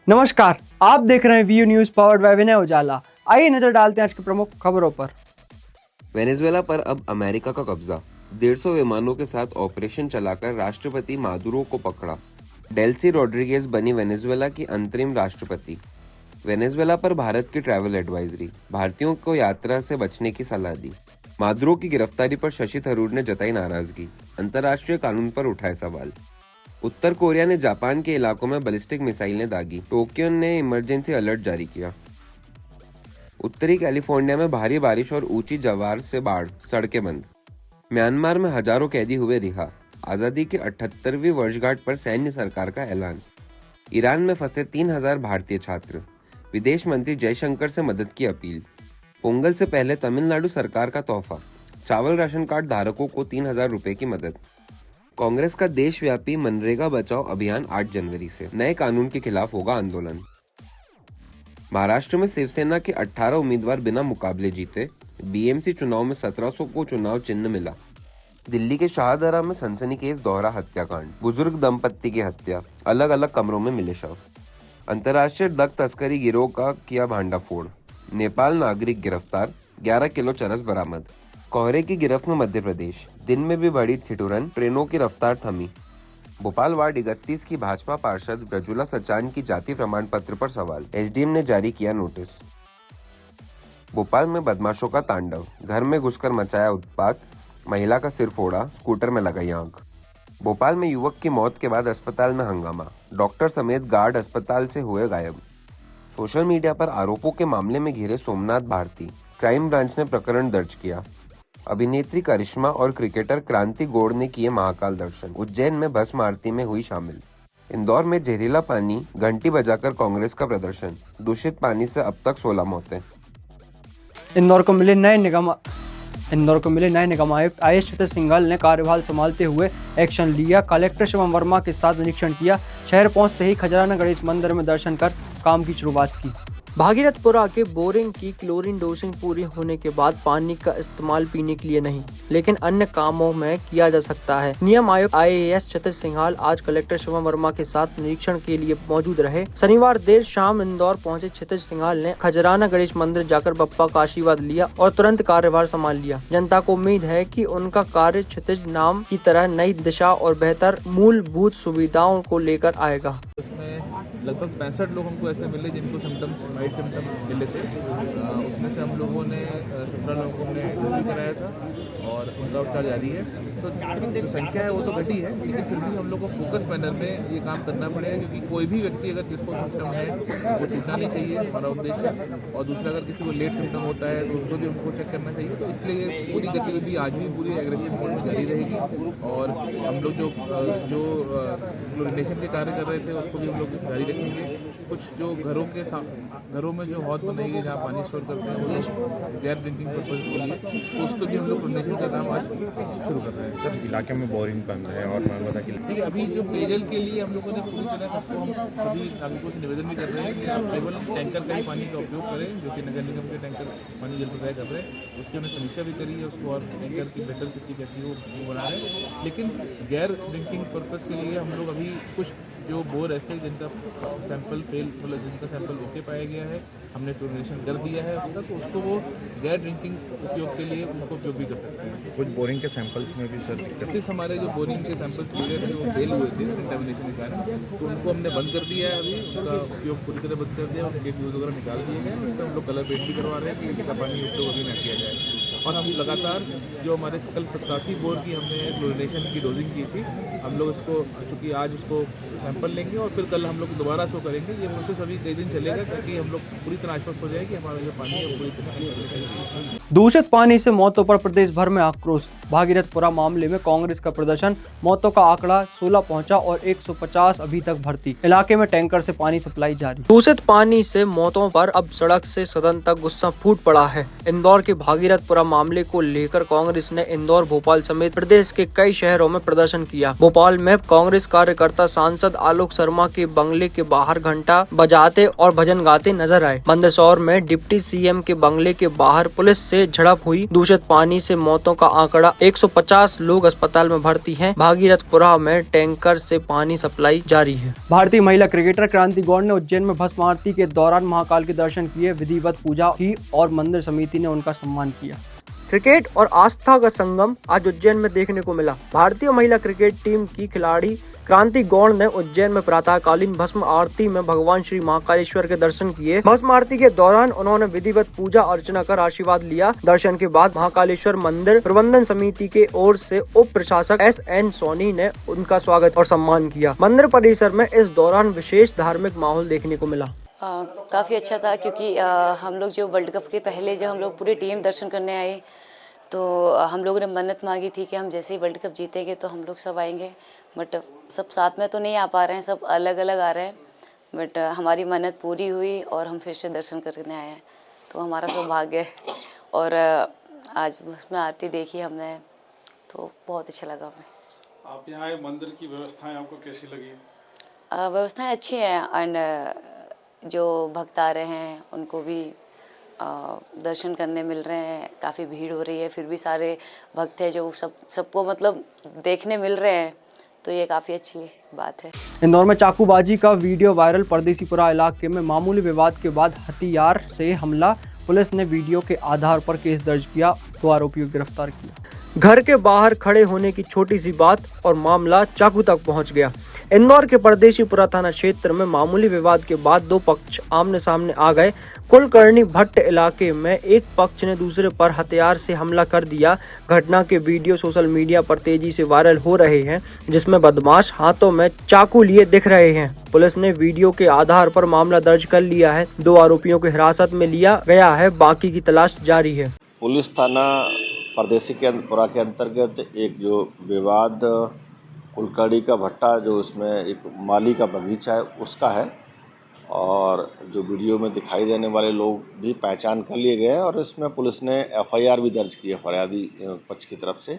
नमस्कार, आप देख रहे हैं वीयू न्यूज पावर्ड बाय विनय उजाला। आइए नजर डालते हैं आज की प्रमुख खबरों पर। वेनेजुएला पर अब अमेरिका का कब्जा। 150 विमानों के साथ ऑपरेशन चलाकर राष्ट्रपति मादुरो को पकड़ा। डेल्सी रोड्रिगेज बनी वेनेजुएला की अंतरिम राष्ट्रपति। वेनेजुएला पर भारत की ट्रैवल एडवाइजरी, भारतीयों को यात्रा से बचने की सलाह दी। मादुरो की गिरफ्तारी पर शशि थरूर ने जताई नाराजगी, अंतर्राष्ट्रीय कानून पर उठाए सवाल। उत्तर कोरिया ने जापान के इलाकों में बैलिस्टिक मिसाइलें दागी, टोक्यो ने इमरजेंसी अलर्ट जारी किया। उत्तरी कैलिफोर्निया में भारी बारिश और ऊंची ज्वार से बाढ़, सड़कें बंद। म्यांमार में हजारों कैदी हुए रिहा, आजादी की 78वीं वर्षगांठ पर सैन्य सरकार का ऐलान। ईरान में फंसे 3000 भारतीय छात्र, विदेश मंत्री जयशंकर से मदद की अपील। पोंगल से पहले तमिलनाडु सरकार का तोहफा, चावल राशन कार्ड धारकों को 3000 रुपए की मदद। कांग्रेस का देशव्यापी मनरेगा बचाओ अभियान 8 जनवरी से, नए कानून के खिलाफ होगा आंदोलन। महाराष्ट्र में शिवसेना के 18 उम्मीदवार बिना मुकाबले जीते, बीएमसी चुनाव में 1700 को चुनाव चिन्ह मिला। दिल्ली के शाहदरा में सनसनीखेज दोहरा हत्याकांड, बुजुर्ग दंपत्ति की हत्या, अलग अलग कमरों में मिले शव। अंतर्राष्ट्रीय ड्रग तस्करी गिरोह का किया भांडाफोड़, नेपाल नागरिक गिरफ्तार, 11 किलो चरस बरामद। कोहरे की गिरफ्त में मध्य प्रदेश, दिन में भी बढ़ी ठिठुरन, ट्रेनों की रफ्तार थमी। भोपाल वार्ड 31 की भाजपा पार्षद ब्रजुला सचान की जाति प्रमाण पत्र पर सवाल, एसडीएम ने जारी किया नोटिस। भोपाल में बदमाशों का तांडव, घर में घुसकर मचाया उत्पात, महिला का सिर फोड़ा, स्कूटर में लगाई आग। भोपाल में युवक की मौत के बाद अस्पताल में हंगामा, डॉक्टर समेत गार्ड अस्पताल से हुए गायब। सोशल मीडिया पर आरोपों के मामले में घिरे सोमनाथ भारती, क्राइम ब्रांच ने प्रकरण दर्ज किया। अभिनेत्री करिश्मा और क्रिकेटर क्रांति गौड़ ने किए महाकाल दर्शन, उज्जैन में भस्म आरती में हुई शामिल। इंदौर में जहरीला पानी, घंटी बजाकर कांग्रेस का प्रदर्शन, दूषित पानी से अब तक 16 मौतें। इंदौर को मिले नए निगम आयुक्त आयुष क्षितिज सिंघल ने कार्यभार संभालते हुए एक्शन लिया। कलेक्टर शिवम वर्मा के साथ निरीक्षण किया। शहर पहुंचते ही खजराना गणेश मंदिर में दर्शन कर काम की शुरुआत की। भागीरथपुरा के बोरिंग की क्लोरीन डोजिंग पूरी होने के बाद पानी का इस्तेमाल पीने के लिए नहीं, लेकिन अन्य कामों में किया जा सकता है। नियम आयुक्त आईएएस क्षितिज सिंघल आज कलेक्टर शिवम वर्मा के साथ निरीक्षण के लिए मौजूद रहे। शनिवार देर शाम इंदौर पहुंचे क्षितिज सिंघल ने खजराना गणेश मंदिर जाकर बप्पा का आशीर्वाद लिया और तुरंत कार्यभार संभाल लिया। जनता को उम्मीद है कि उनका कार्य क्षितिज नाम की तरह नई दिशा और बेहतर मूलभूत सुविधाओं को लेकर आएगा। लगभग 65 लोग हमको ऐसे मिले जिनको वाइट सिम्टम मिले थे। उसमें से हम लोगों ने 17 लोगों को हमने सर्जरी कराया था और उनका उपचार जारी है। तो जो संख्या है वो तो घटी है, लेकिन फिर भी हम लोग को फोकस मैनर में ये काम करना पड़ेगा, क्योंकि कोई भी व्यक्ति अगर जिसको सिम्टम है वो छूटना नहीं चाहिए, हमारा उद्देश्य। और दूसरा, अगर किसी को लेट सिम्टम होता है तो उनको भी हमको चेक करना चाहिए। तो इसलिए पूरी गतिविधि आज भी पूरी एग्रेसिव मोड में जारी रहेगी। और हम लोग जो क्लोरिनेशन के कार्य कर रहे थे उसको भी हम लोग जारी रखेंगे। कुछ जो घरों में जो हौद बनाई गई जहाँ पानी स्टोर करते हैं वो गैर ड्रिंकिंग पर्पज के लिए, तो उसको भी हम लोग क्लोरिनेशन का काम आज शुरू कर रहे हैं। सर, इलाके में बोरिंग बंद है और नर्मदा की ठीक है। अभी जो पेयजल के लिए हम लोगों ने पूरी तरह सबको हम सभी नागरिकों से निवेदन भी कर रहे हैं कि आप केवल टैंकर का ही पानी का उपयोग करें, जो कि नगर निगम के टैंकर पानी जल प्रदाय कर रहे हैं। उसकी हमने समीक्षा भी करी है, उसको और टैंकर की बेटर स्थिति कैसी हो वो बना रहे हैं। लेकिन गैर ड्रिंकिंग पर्पज़ के लिए हम लोग अभी कुछ जो बोर ऐसे जिनका सैंपल जिनका सैंपल ओके पाया गया है, हमने क्लोरिनेशन कर दिया है उसका, तो उसको वो गैर ड्रिंकिंग उपयोग के लिए उनको उपयोग भी कर सकते हैं। कुछ बोरिंग के सैंपल्स में भी सर दिक्कत, हमारे जो बोरिंग के सैंपल्स लिए थे वो फेल हुए थे कंटामिनेशन के कारण, तो उनको हमने बंद कर दिया है। अभी उनका उपयोग पूरी तरह बंद कर दिया, उनके फ्यूज वगैरह निकाल दिए गए। उस पर हम लोग कलर पेंट भी करवा रहे हैं कि पानी उपयोग अभी न किया जाए। और हम लगातार जो हमारे कल 87 बोर की हमने क्लोरिनेशन की डोजिंग की थी, हम लोग उसको चूँकि आज उसको सैंपल लेंगे और फिर कल हम लोग दोबारा शो करेंगे। ये प्रोसेस अभी कई दिन चलेगा ताकि हम लोग पूरी तरह आश्वस्त हो जाए कि हमारा जो पानी है पूरी तरह। दूषित पानी से मौतों पर प्रदेश भर में आक्रोश। भागीरथपुरा मामले में कांग्रेस का प्रदर्शन, मौतों का आंकड़ा 16 पहुंचा और 150 अभी तक भर्ती। इलाके में टैंकर से पानी सप्लाई जारी। दूषित पानी से मौतों पर अब सड़क से सदन तक गुस्सा फूट पड़ा है। इंदौर के भागीरथपुरा मामले को लेकर कांग्रेस ने इंदौर, भोपाल समेत प्रदेश के कई शहरों में प्रदर्शन किया। भोपाल में कांग्रेस कार्यकर्ता सांसद आलोक शर्मा के बंगले के बाहर घंटा बजाते और भजन गाते नजर आए। मंदसौर में डिप्टी सीएम के बंगले के बाहर पुलिस से से झड़प हुई। दूषित पानी से मौतों का आंकड़ा 150 लोग अस्पताल में भर्ती हैं। भागीरथपुरा में टैंकर से पानी सप्लाई जारी है। भारतीय महिला क्रिकेटर क्रांति गौड़ ने उज्जैन में भस्म आरती के दौरान महाकाल के दर्शन किए, विधिवत पूजा की और मंदिर समिति ने उनका सम्मान किया। क्रिकेट और आस्था का संगम आज उज्जैन में देखने को मिला। भारतीय महिला क्रिकेट टीम की खिलाड़ी क्रांति गौड़ ने उज्जैन में प्रातःकालीन भस्म आरती में भगवान श्री महाकालेश्वर के दर्शन किए। भस्म आरती के दौरान उन्होंने विधिवत पूजा अर्चना कर आशीर्वाद लिया। दर्शन के बाद महाकालेश्वर मंदिर प्रबंधन समिति के ओर से उप प्रशासक SN सोनी ने उनका स्वागत और सम्मान किया। मंदिर परिसर में इस दौरान विशेष धार्मिक माहौल देखने को मिला। काफ़ी अच्छा था क्योंकि हम लोग जो वर्ल्ड कप के पहले जब हम लोग पूरी टीम दर्शन करने आए तो हम लोगों ने मन्नत मांगी थी कि हम जैसे ही वर्ल्ड कप जीतेंगे तो हम लोग सब आएंगे, बट सब साथ में तो नहीं आ पा रहे हैं, सब अलग अलग आ रहे हैं, बट हमारी मन्नत पूरी हुई और हम फिर से दर्शन करने आए हैं, तो हमारा सौभाग्य है। और आज उसमें आरती देखी हमने तो बहुत अच्छा लगा हमें। आप यहाँ आए, मंदिर की व्यवस्थाएं आपको कैसी लगी? व्यवस्थाएं अच्छी हैं एंड जो भक्त आ रहे हैं उनको भी दर्शन करने मिल रहे हैं। काफ़ी भीड़ हो रही है, फिर भी सारे भक्त हैं जो सबको मतलब देखने मिल रहे हैं, तो ये काफ़ी अच्छी बात है। इंदौर में चाकूबाजी का वीडियो वायरल। परदेसीपुरा इलाके में मामूली विवाद के बाद हथियार से हमला। पुलिस ने वीडियो के आधार पर केस दर्ज किया, 2 आरोपियों को गिरफ्तार किया। घर के बाहर खड़े होने की छोटी सी बात और मामला चाकू तक पहुंच गया। इंदौर के परदेसीपुरा थाना क्षेत्र में मामूली विवाद के बाद 2 पक्ष आमने सामने आ गए। कुलकर्णी भट्ट इलाके में एक पक्ष ने दूसरे पर हथियार से हमला कर दिया। घटना के वीडियो सोशल मीडिया पर तेजी से वायरल हो रहे हैं, जिसमें बदमाश हाथों में चाकू लिए दिख रहे हैं। पुलिस ने वीडियो के आधार पर मामला दर्ज कर लिया है। 2 आरोपियों को हिरासत में लिया गया है, बाकी की तलाश जारी है। पुलिस थाना परदेसीपुरा के अंतर्गत एक जो विवाद कुलकर्णी का भट्टा जो इसमें एक माली का बगीचा है उसका है, और जो वीडियो में दिखाई देने वाले लोग भी पहचान कर लिए गए हैं, और इसमें पुलिस ने FIR भी दर्ज की है फरियादी पक्ष की तरफ से।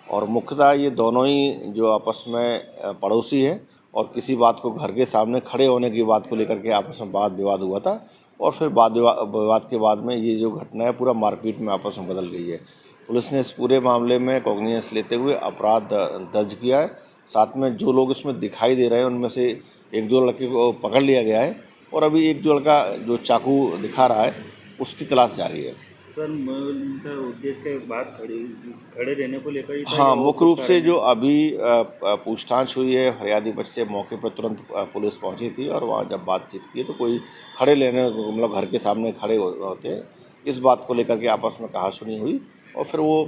और मुख्यतः ये दोनों ही जो आपस में पड़ोसी हैं और किसी बात को घर के सामने खड़े होने की बात को लेकर के आपस में वाद विवाद हुआ था, और फिर विवाद के बाद में ये जो घटना है पूरा मारपीट में आपस में बदल गई है। पुलिस ने इस पूरे मामले में कॉग्निजेंस लेते हुए अपराध दर्ज किया है। साथ में जो लोग इसमें दिखाई दे रहे हैं उनमें से 1-2 लड़के को पकड़ लिया गया है, और अभी एक जो लड़का जो चाकू दिखा रहा है उसकी तलाश जारी है। सर, उनका उद्देश्य के बाद खड़े रहने को लेकर? हाँ, मुख्य रूप से जो अभी पूछताछ हुई है फरियादी पक्ष से, मौके पर तुरंत पुलिस पहुंची थी और वहाँ जब बातचीत की तो कोई खड़े लेने मतलब घर के सामने खड़े होते हैं, इस बात को लेकर के आपस में कहासुनी हुई और फिर वो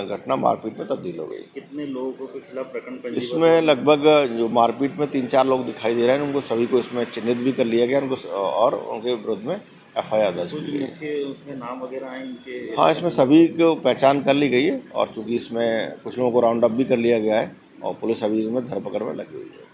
घटना मारपीट में तब्दील हो गई। कितने लोगों के खिलाफ प्रकरण पंजीबद्ध? इसमें लगभग जो मारपीट में 3-4 लोग दिखाई दे रहे हैं, उनको सभी को इसमें चिन्हित भी कर लिया गया उनको, और उनके विरुद्ध में FIR दर्ज की गई। उसमें नाम वगैरह आए इनके? हाँ, इसमें सभी को पहचान कर ली गई है, और चूँकि इसमें कुछ लोगों को राउंड अप भी कर लिया गया है और पुलिस अभी इसमें धरपकड़ में लगी हुई है।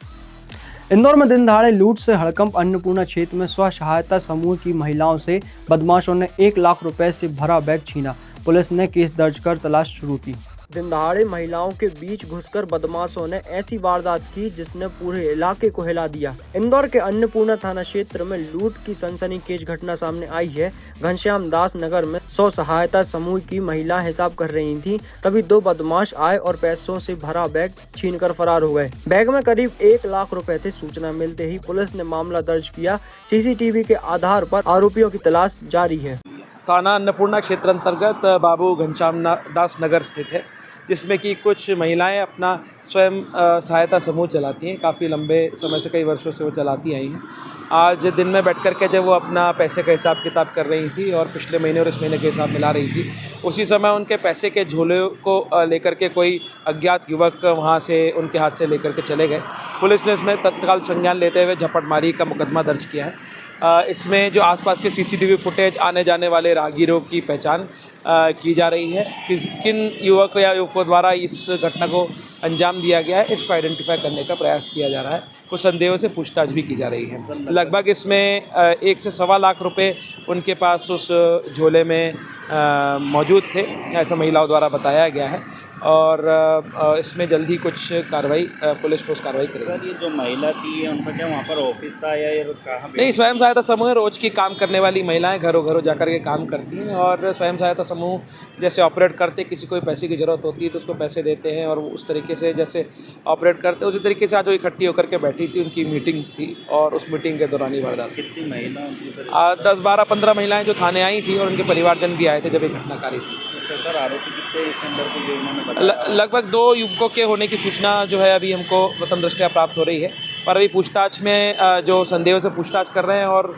इंदौर में दिन दहाड़े लूट से हड़कंप। अन्नपूर्णा क्षेत्र में स्व सहायता समूह की महिलाओं से बदमाशों ने 1 लाख रुपए से भरा बैग छीना। पुलिस ने केस दर्ज कर तलाश शुरू की। दिन दहाड़े महिलाओं के बीच घुसकर बदमाशों ने ऐसी वारदात की जिसने पूरे इलाके को हिला दिया। इंदौर के अन्नपूर्णा थाना क्षेत्र में लूट की सनसनीखेज घटना सामने आई है। घनश्याम दास नगर में स्व सहायता समूह की महिला हिसाब कर रही थी, तभी 2 बदमाश आए और पैसों से भरा बैग छीनकर फरार हो गए। बैग में करीब 1 लाख रुपए थे। सूचना मिलते ही पुलिस ने मामला दर्ज किया। CCTV के आधार पर आरोपियों की तलाश जारी है। थाना अन्नपूर्णा क्षेत्र अंतर्गत बाबू घनश्याम दास नगर स्थित है, जिसमें कि कुछ महिलाएं अपना स्वयं सहायता समूह चलाती हैं। काफ़ी लंबे समय से, कई वर्षों से वो चलाती आई हैं। आज दिन में बैठ कर के जब वो अपना पैसे का हिसाब किताब कर रही थी और पिछले महीने और इस महीने के हिसाब मिला रही थी, उसी समय उनके पैसे के झोले को लेकर के कोई अज्ञात युवक वहाँ से उनके हाथ से लेकर के चले गए। पुलिस ने इसमें तत्काल संज्ञान लेते हुए झपटमारी का मुकदमा दर्ज किया है। इसमें जो आसपास के CCTV फुटेज, आने जाने वाले राहगीरों की पहचान की जा रही है कि किन युवक या युवकों द्वारा इस घटना को अंजाम दिया गया है, इसको आइडेंटिफाई करने का प्रयास किया जा रहा है। कुछ संदेहों से पूछताछ भी की जा रही है। लगभग इसमें 1 से 1.25 लाख रुपए उनके पास उस झोले में मौजूद थे, ऐसा महिलाओं द्वारा बताया गया है। और इसमें जल्दी कुछ कार्रवाई पुलिस ठोस कार्रवाई करेगी। सर ये जो महिला थी उनका क्या वहाँ पर ऑफिस था या ये कहाँ पे? नहीं, स्वयं सहायता समूह है, रोज की काम करने वाली महिलाएं घरों घरों जाकर के काम करती हैं और स्वयं सहायता समूह जैसे ऑपरेट करते, किसी को पैसे की ज़रूरत होती है तो उसको पैसे देते हैं और उस तरीके से जैसे ऑपरेट करते हैं उसी तरीके से आज वो इकट्ठी होकर के बैठी थी, उनकी मीटिंग थी और उस मीटिंग के दौरान ही वारदात थी। कितनी महिलाओं की सर? 10, 12, 15 महिलाएं जो थाने आई थी और उनके परिवारजन भी आए थे जब ये घटनाकारी थी। अच्छा सर, आरोपी कितने इसके अंदर को जो उन्होंने बताया? लगभग 2 युवकों के होने की सूचना जो है अभी हमको प्रथम दृष्टया प्राप्त हो रही है, पर अभी पूछताछ में जो संदेह से पूछताछ कर रहे हैं और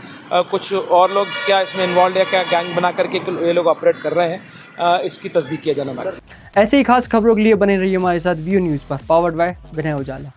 कुछ और लोग क्या इसमें इन्वॉल्व है, क्या गैंग बना करके ये लोग ऑपरेट कर रहे हैं, इसकी तस्दीक किया जाना बाकी। ऐसे ही खास खबरों के लिए बने रहिए हमारे साथ व्यू न्यूज़ पर, पावर्ड बाय विनय उजाला।